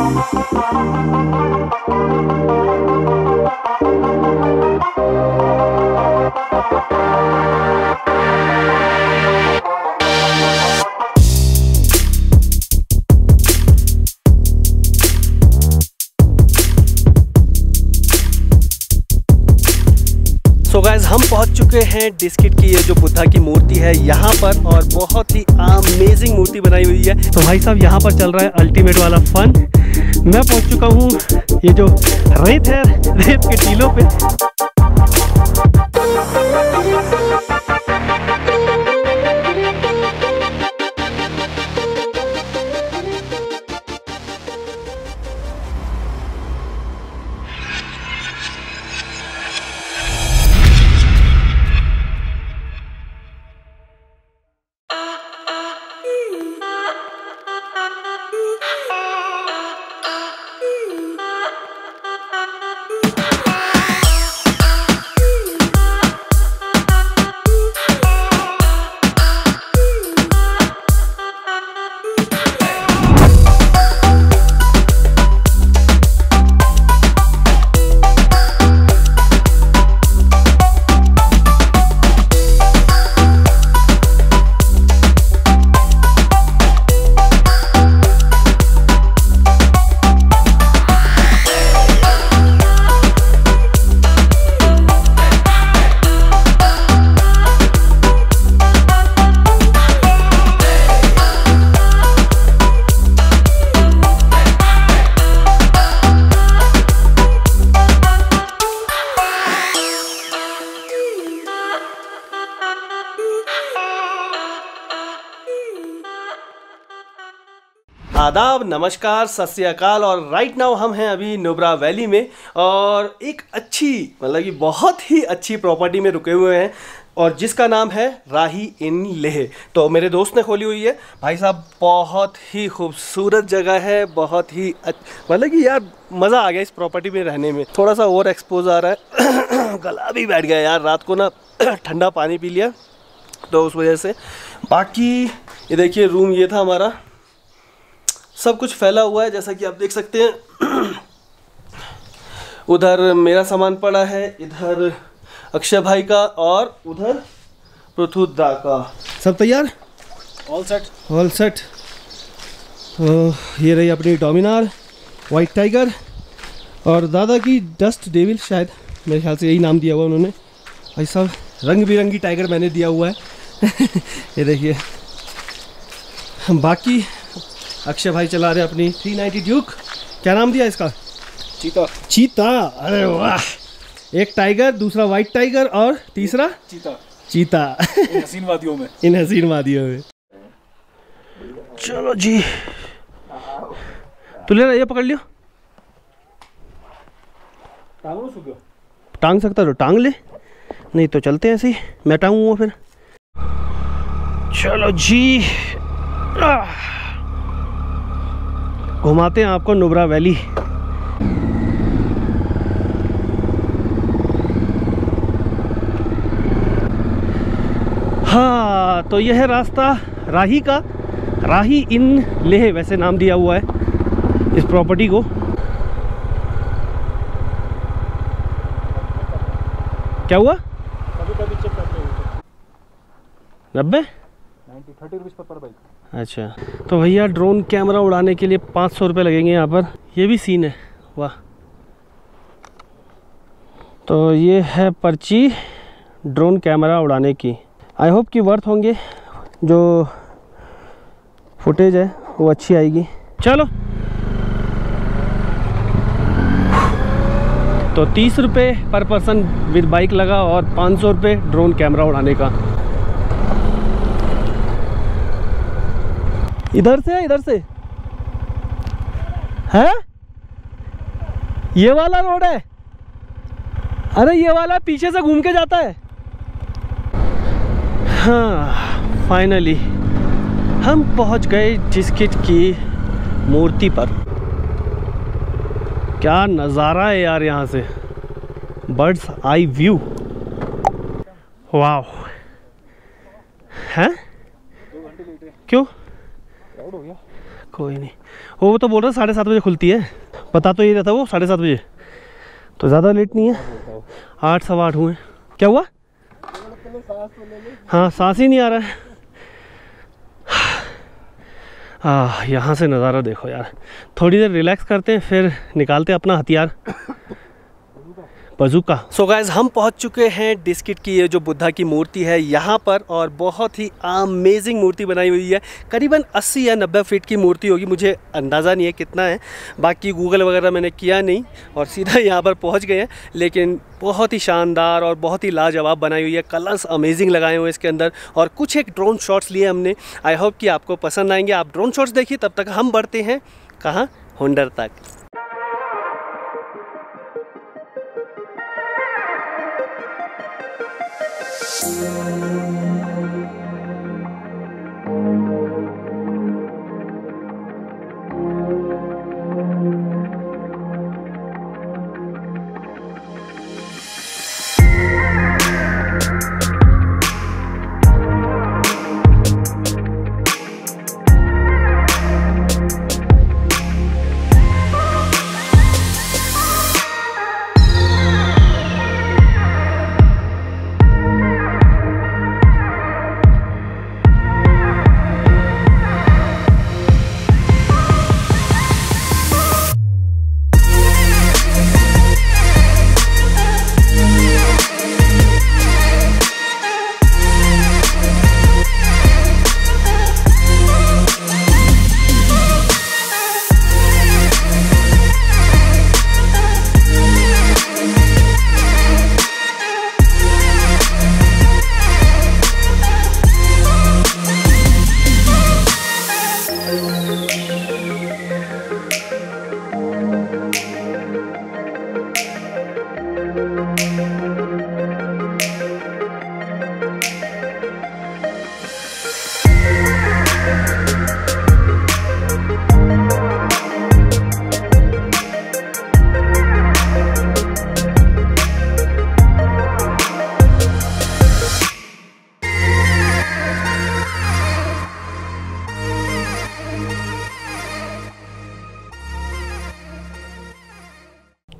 So guys, हम पहुंच चुके हैं डिस्किट की ये जो बुद्धा की मूर्ति है यहाँ पर, और बहुत ही अमेजिंग मूर्ति बनाई हुई है। तो भाई साहब, यहाँ पर चल रहा है अल्टीमेट वाला फन। मैं पहुंच चुका हूँ ये जो रेत है, रेत के टीलों पे। आदाब, नमस्कार, सत श्री अकाल। और राइट नाउ हम हैं अभी नुब्रा वैली में, और एक अच्छी, मतलब कि बहुत ही अच्छी प्रॉपर्टी में रुके हुए हैं, और जिसका नाम है राही इन लेह। तो मेरे दोस्त ने खोली हुई है। भाई साहब, बहुत ही खूबसूरत जगह है, बहुत ही मतलब कि यार मज़ा आ गया इस प्रॉपर्टी में रहने में। थोड़ा सा ओवर एक्सपोज आ रहा है गला भी बैठ गया यार, रात को ना ठंडा पानी पी लिया तो उस वजह से। बाकी ये देखिए, रूम ये था हमारा, सब कुछ फैला हुआ है जैसा कि आप देख सकते हैं। उधर मेरा सामान पड़ा है, इधर अक्षय भाई का, और उधर पृथुदा का। सब तैयार, ऑल सेट, ऑल सेट। तो ये रही अपनी डोमिनार, वाइट टाइगर, और दादा की डस्ट डेविल, शायद मेरे ख्याल से यही नाम दिया हुआ उन्होंने। भाई साहब, रंग बिरंगी टाइगर मैंने दिया हुआ है। ये देखिए। बाकी अक्षय भाई चला रहे अपनी 390 ड्यूक। क्या नाम दिया इसका? चीता। चीता, अरे वाह। एक टाइगर, दूसरा वाइट टाइगर, और तीसरा चीता। चीता। इन हसीन वादियों में, इन हसीन वादियों में। चलो जी, तू ले रहा, ये पकड़ लियो। टांग सकता तो टांग ले, नहीं तो चलते हैं ऐसे ही, मैं टांगूंगा फिर। चलो जी, घुमाते हैं आपको नुब्रा वैली। हाँ, तो यह है रास्ता राही का, राही इन लेह वैसे नाम दिया हुआ है इस प्रॉपर्टी को। क्या हुआ? 90 30 रुपीज़ पर बाइक। अच्छा, तो भैया ड्रोन कैमरा उड़ाने के लिए 500 रुपये लगेंगे यहाँ पर। ये भी सीन है, वाह। तो ये है पर्ची ड्रोन कैमरा उड़ाने की। आई होप कि वर्थ होंगे, जो फुटेज है वो अच्छी आएगी। चलो, तो 30 रुपये पर पर्सन विद बाइक लगा, और 500 रुपये ड्रोन कैमरा उड़ाने का। इधर से है, ये वाला रोड है। अरे ये वाला पीछे से घूम के जाता है। हाँ, फाइनली हम पहुंच गए डिस्किट की मूर्ति पर। क्या नज़ारा है यार यहाँ से, बर्ड्स आई व्यू, वाह। हैं? 2 घंटे लेट है। क्यों? हो गया। कोई नहीं, वो तो बोल रहा 7:30 बजे खुलती है, बता तो ये रहता वो 7:30 बजे, तो ज़्यादा लेट नहीं है। 8 सवा 8 हुए। क्या हुआ? हाँ, सांस ही नहीं आ रहा है। यहाँ से नज़ारा देखो यार। थोड़ी देर रिलैक्स करते हैं, फिर निकालते हैं अपना हथियार, बजूका। सो गाइस, हम पहुंच चुके हैं डिस्किट की ये जो बुद्धा की मूर्ति है यहाँ पर, और बहुत ही अमेजिंग मूर्ति बनाई हुई है। करीबन 80 या 90 फीट की मूर्ति होगी, मुझे अंदाज़ा नहीं है कितना है, बाकी गूगल वगैरह मैंने किया नहीं, और सीधा यहाँ पर पहुँच गए हैं। लेकिन बहुत ही शानदार और बहुत ही लाजवाब बनाई हुई है, कलर्स अमेजिंग लगाए हुए इसके अंदर, और कुछ एक ड्रोन शॉट्स लिए हमने। आई होप कि आपको पसंद आएंगे। आप ड्रोन शॉट्स देखिए, तब तक हम बढ़ते हैं कहाँ, हुंडर तक।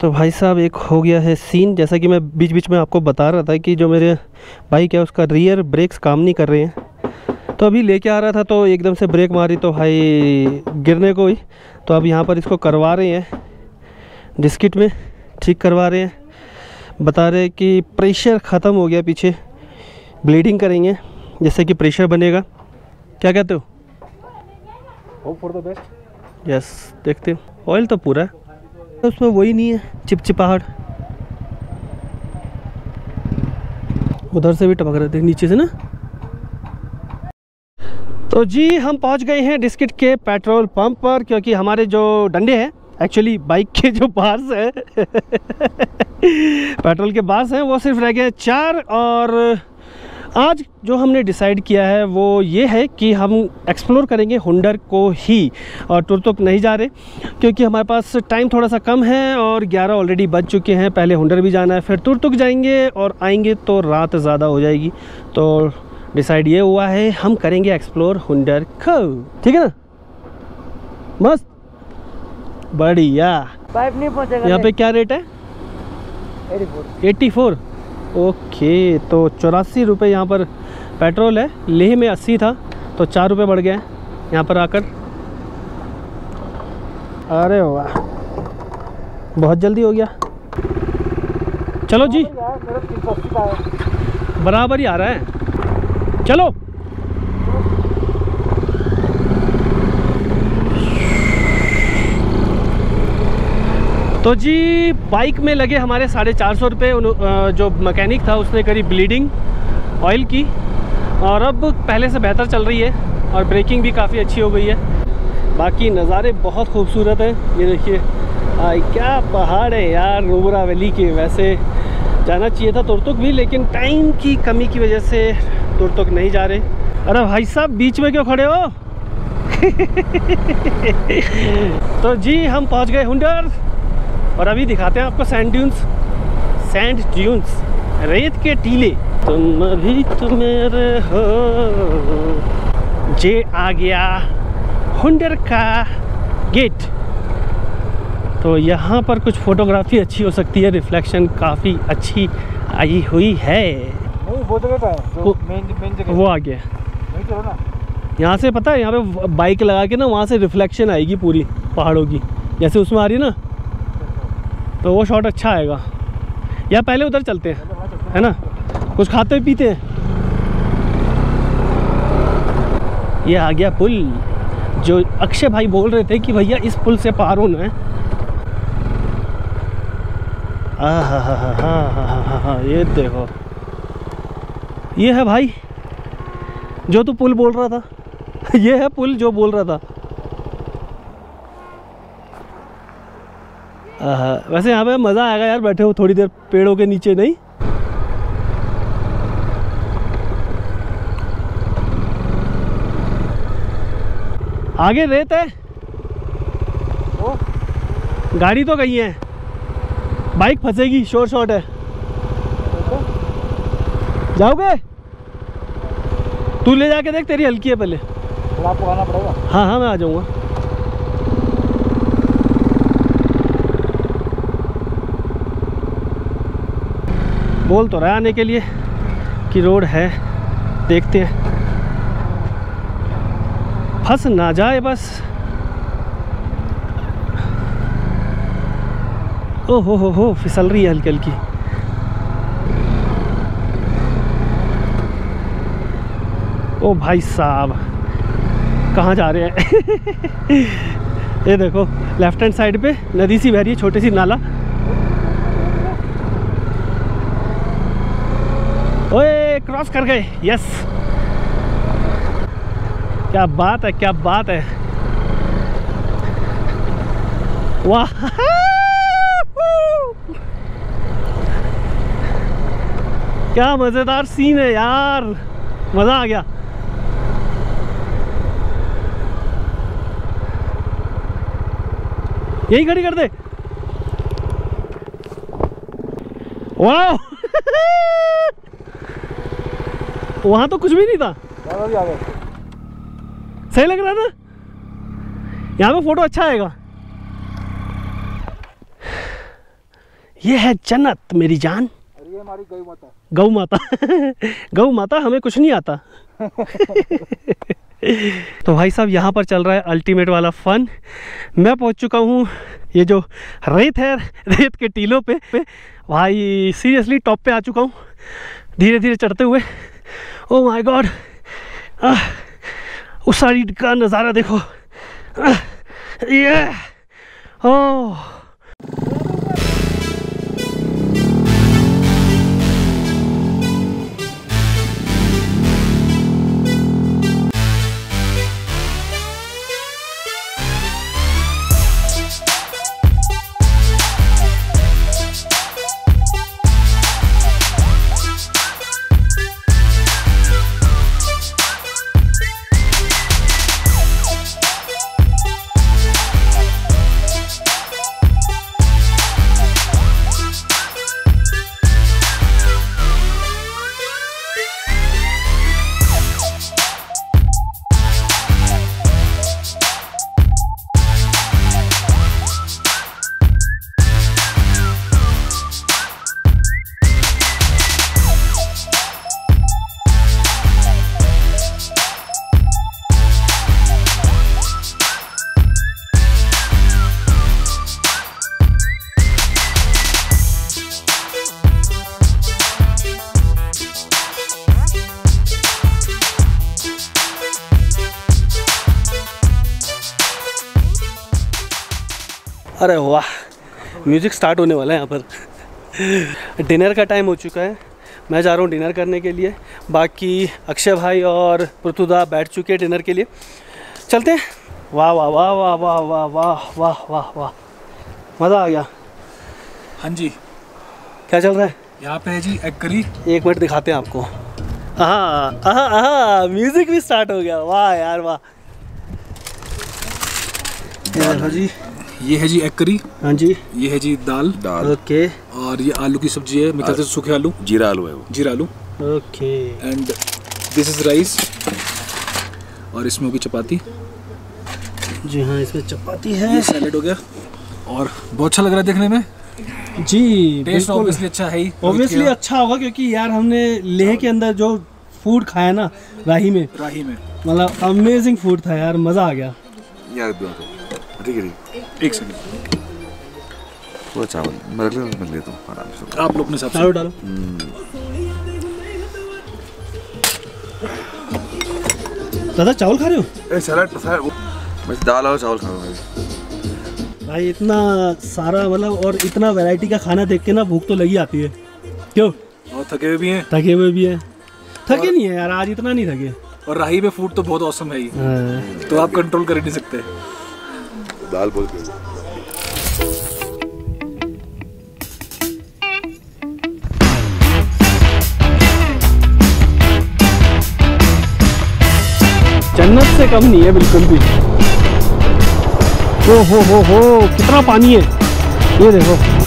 तो भाई साहब, एक हो गया है सीन, जैसा कि मैं बीच बीच में आपको बता रहा था कि जो मेरे बाइक है उसका रियर ब्रेक्स काम नहीं कर रहे हैं। तो अभी लेके आ रहा था तो एकदम से ब्रेक मारी तो भाई गिरने को ही। तो अब यहाँ पर इसको करवा रहे हैं, डिस्किट में ठीक करवा रहे हैं। बता रहे कि प्रेशर ख़त्म हो गया पीछे, ब्लीडिंग करेंगे जिससे कि प्रेशर बनेगा। क्या कहते हो? Hope for the best. Yes, देखते हो ऑयल तो पूरा है, उसमें वही नहीं है चिपचिपाहट। उधर से भी टपक रहे थे नीचे से ना। तो जी, हम पहुंच गए हैं डिस्किट के पेट्रोल पंप पर, क्योंकि हमारे जो डंडे हैं, एक्चुअली बाइक के जो बार्स हैं पेट्रोल के बार्स हैं, वो सिर्फ रह गए 4। और आज जो हमने डिसाइड किया है वो ये है कि हम एक्सप्लोर करेंगे हुंडर को ही, और तुरतुक नहीं जा रहे, क्योंकि हमारे पास टाइम थोड़ा सा कम है और 11 ऑलरेडी बज चुके हैं। पहले हुंडर भी जाना है, फिर तुरतुक जाएंगे, और आएंगे तो रात ज़्यादा हो जाएगी। तो डिसाइड ये हुआ है हम करेंगे एक्सप्लोर हुंडर को, ठीक है ना? मस्त, बढ़िया। पाइप नहीं पहुंचेगा। यहाँ पे क्या रेट है? 84। ओके, तो 84 रुपये यहाँ पर पेट्रोल है। लेह में 80 था, तो 4 रुपये बढ़ गए यहाँ पर आकर। अरे वाह, बहुत जल्दी हो गया। चलो जी, बराबर ही आ रहा है, चलो। तो जी, बाइक में लगे हमारे 450 रुपये। जो मैकेनिक था उसने करी ब्लीडिंग ऑयल की, और अब पहले से बेहतर चल रही है, और ब्रेकिंग भी काफ़ी अच्छी हो गई है। बाकी नज़ारे बहुत खूबसूरत हैं, ये देखिए। क्या पहाड़ है यार नुब्रा वैली के। वैसे जाना चाहिए था तुरतुक भी, लेकिन टाइम की कमी की वजह से तुरतुक नहीं जा रहे। अरे भाई साहब, बीच में क्यों खड़े हो? तो जी, हम पहुंच गए हुंडर, और अभी दिखाते हैं आपको सैंड ड्यून्स, रेत के टीले। तुम अभी तो मेरे हो, जे आ गया हुंडर का गेट। तो यहाँ पर कुछ फोटोग्राफी अच्छी हो सकती है, रिफ्लेक्शन काफ़ी अच्छी आई हुई है। नहीं वो जगह का है जो मेन जगह, वो आ गया। नहीं चलो ना, यहाँ से पता है, यहाँ पे बाइक लगा के ना वहाँ से रिफ्लेक्शन आएगी पूरी पहाड़ों की, जैसे उसमें आ रही है ना, तो वो शॉट अच्छा आएगा। या पहले उधर चलते हैं, है ना, कुछ खाते पीते हैं। ये आ गया पुल, जो अक्षय भाई बोल रहे थे कि भैया इस पुल से पार होना है। हाँ, ये देखो, ये है भाई जो तू पुल बोल रहा था। ये है पुल जो बोल रहा था। वैसे यहाँ पे मज़ा आएगा यार, बैठे हो थोड़ी देर पेड़ों के नीचे। नहीं, आगे रेत है, गाड़ी तो गई है, बाइक फंसेगी, शोर शॉट है। जाओगे? तू ले जाके देख, तेरी हल्की है पहले। फिर आपको आना पड़ेगा। हाँ हाँ, मैं आ जाऊँगा। बोल तो रहा आने के लिए कि रोड है, देखते हैं फंस ना जाए बस। ओ हो फिसल रही है हल्की हल्की। ओ भाई साहब, कहाँ जा रहे हैं? ये देखो लेफ्ट हैंड साइड पे नदी सी बह रही है, छोटी सी नाला। ओए क्रॉस कर गए, यस, क्या बात है, क्या बात है, वाह। क्या मजेदार सीन है यार, मजा आ गया। यही खड़ी कर दे, वाह। वहां तो कुछ भी नहीं था, सही लग रहा है ना। यहाँ पे फोटो अच्छा आएगा। ये है जन्नत मेरी जान। ये हमारी गौ माता। गौ माता। गौ माता, हमें कुछ नहीं आता। तो भाई साहब यहाँ पर चल रहा है अल्टीमेट वाला फन। मैं पहुँच चुका हूँ, ये जो रेत है, रेत के टीलों पे भाई सीरियसली टॉप पे आ चुका हूँ, धीरे धीरे चढ़ते हुए। ओ माय गॉड, उस साइड का नज़ारा देखो। ये ओह, अरे वाह, म्यूज़िक स्टार्ट होने वाला है यहाँ पर। डिनर का टाइम हो चुका है, मैं जा रहा हूँ डिनर करने के लिए। बाकी अक्षय भाई और पृथुदा बैठ चुके हैं डिनर के लिए, चलते हैं। वाह वाह वाह वाह वाह वाह वाह वाह वाह वाह, मज़ा आ गया। हाँ जी, क्या चल रहा है यहाँ पे है जी एग करी। एक मिनट दिखाते हैं आपको। हाँ, म्यूज़िक भी स्टार्ट हो गया। वाह यार वाह। हाँ जी, ये है जी एग करी। हाँ जी, ये है जी दाल। ओके। और ये आलू की सब्जी है, मेरे ख्याल से सूखे आलू, जीरा आलू है वो, जीरा आलू। Okay. And this is rice, और इसमें होगी चपाती। जी हाँ, इसमें चपाती है, ये सैलेड हो गया और बहुत अच्छा लग रहा है देखने में जी। टेस्ट ऑब्वियसली अच्छा है ही, ऑब्वियसली अच्छा होगा क्योंकि यार हमने लेह के अंदर जो फूड खाया ना राही में, मतलब अमेजिंग फूड था यार, मज़ा आ गया यार। ठीक है, एक सेकंड, थोड़ा चावल मैं लेता हूँ आराम से। आप लोग अपने साथ चावल डालो। दादा चावल खा रहे हो? सैलड मैं दाल और चावल खा रहा हूँ भाई। इतना सारा मतलब और इतना वैरायटी का खाना देख के ना भूख तो लगी आती है। क्यों? और थके हुए भी हैं। थके हुए भी हैं। थके नहीं है यार, आज इतना नहीं थके। और राही में फूड तो बहुत औसम है ही, तो आप कंट्रोल कर ही नहीं सकते। दाल बहुत जन्नत से कम नहीं है बिल्कुल भी। हो कितना पानी है ये देखो।